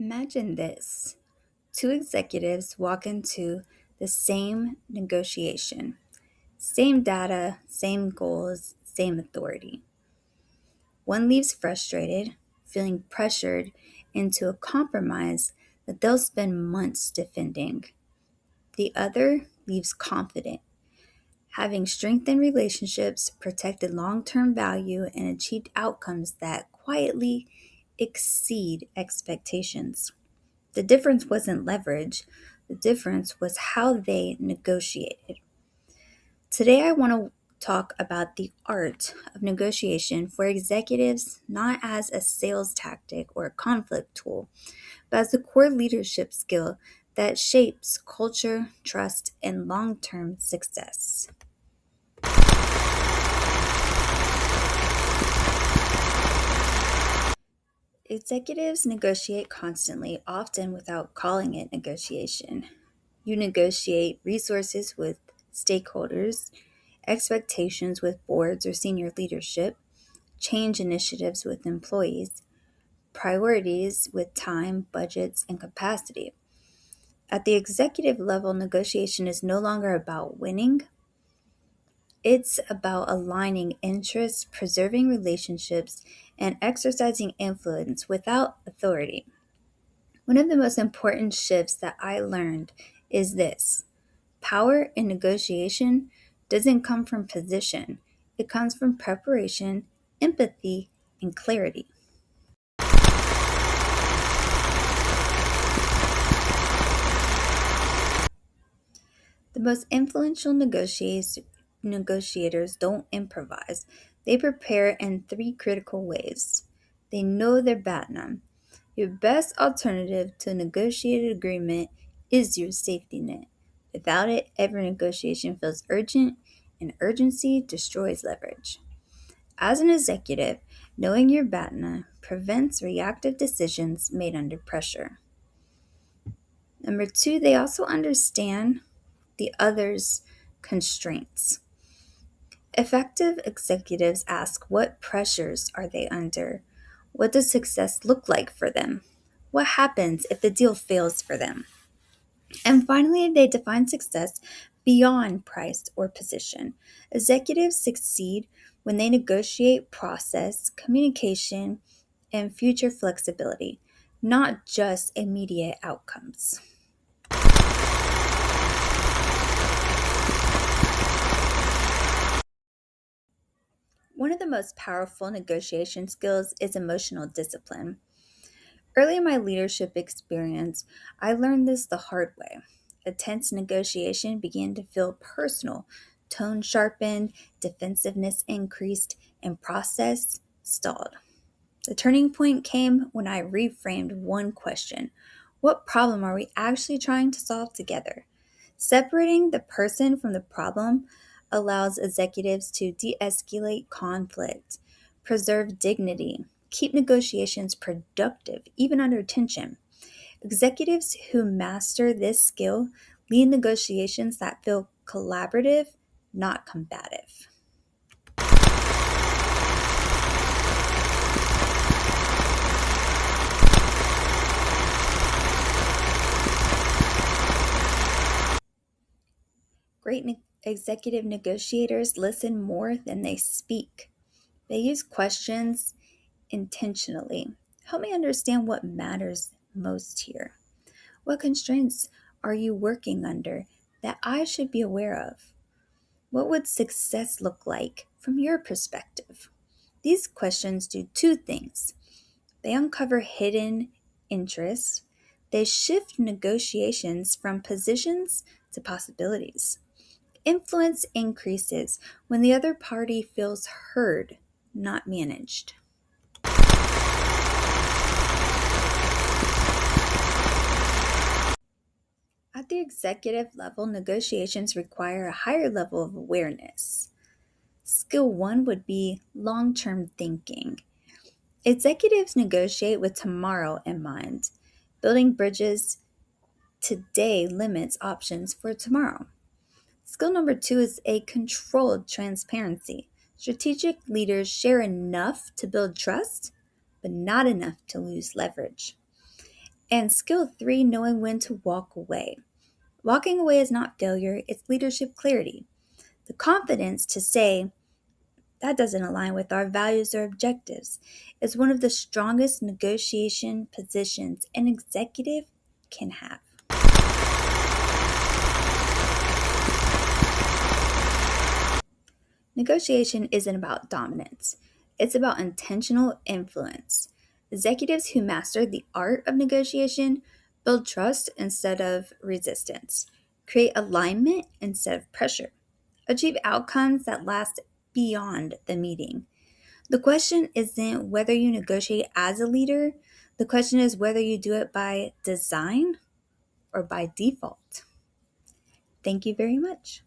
Imagine this. Two executives walk into the same negotiation, same data, same goals, same authority. One leaves frustrated, feeling pressured into a compromise that they'll spend months defending. The other leaves confident, having strengthened relationships, protected long term value, and achieved outcomes that quietly exceed expectations. The difference wasn't leverage, the difference was how they negotiated. Today, I want to talk about the art of negotiation for executives not as a sales tactic or a conflict tool, but as a core leadership skill that shapes culture, trust, and long term success. Executives negotiate constantly, often without calling it negotiation. You negotiate resources with stakeholders, expectations with boards or senior leadership, change initiatives with employees, priorities with time, budgets, and capacity. At the executive level, negotiation is no longer about winning, it's about aligning interests, preserving relationships, and exercising influence without authority. One of the most important shifts that I learned is this: power in negotiation doesn't come from position, it comes from preparation, empathy, and clarity. The most influential negotiators don't improvise, they prepare in three critical ways. They know their BATNA. Your best alternative to a negotiated agreement is your safety net. Without it, every negotiation feels urgent, and urgency destroys leverage. As an executive, knowing your BATNA prevents reactive decisions made under pressure. Number two, they also understand the other's constraints. Effective executives ask, what pressures are they under? What does success look like for them? What happens if the deal fails for them? And finally, they define success beyond price or position. Executives succeed when they negotiate process, communication, and future flexibility, not just immediate outcomes. One of the most powerful negotiation skills is emotional discipline. Early in my leadership experience, I learned this the hard way. A tense negotiation began to feel personal. Tone sharpened, defensiveness increased, and process stalled. The turning point came when I reframed one question: what problem are we actually trying to solve together? Separating the person from the problem allows executives to de escalate conflict, preserve dignity, keep negotiations productive, even under tension. Executives who master this skill lead negotiations that feel collaborative, not combative. Executive negotiators listen more than they speak. They use questions intentionally. Help me understand what matters most here. What constraints are you working under that I should be aware of? What would success look like from your perspective? These questions do two things. They uncover hidden interests. They shift negotiations from positions to possibilities. Influence increases when the other party feels heard, not managed. At the executive level, negotiations require a higher level of awareness. Skill one would be long term thinking. Executives negotiate with tomorrow in mind. Building bridges today limits options for tomorrow. Skill number two is a controlled transparency. Strategic leaders share enough to build trust, but not enough to lose leverage. And skill 3, knowing when to walk away. Walking away is not failure, it's leadership clarity. The confidence to say, that doesn't align with our values or objectives is one of the strongest negotiation positions an executive can have. Negotiation isn't about dominance, it's about intentional influence. Executives who master the art of negotiation build trust instead of resistance, create alignment instead of pressure, achieve outcomes that last beyond the meeting. The question isn't whether you negotiate as a leader, the question is whether you do it by design or by default. Thank you very much.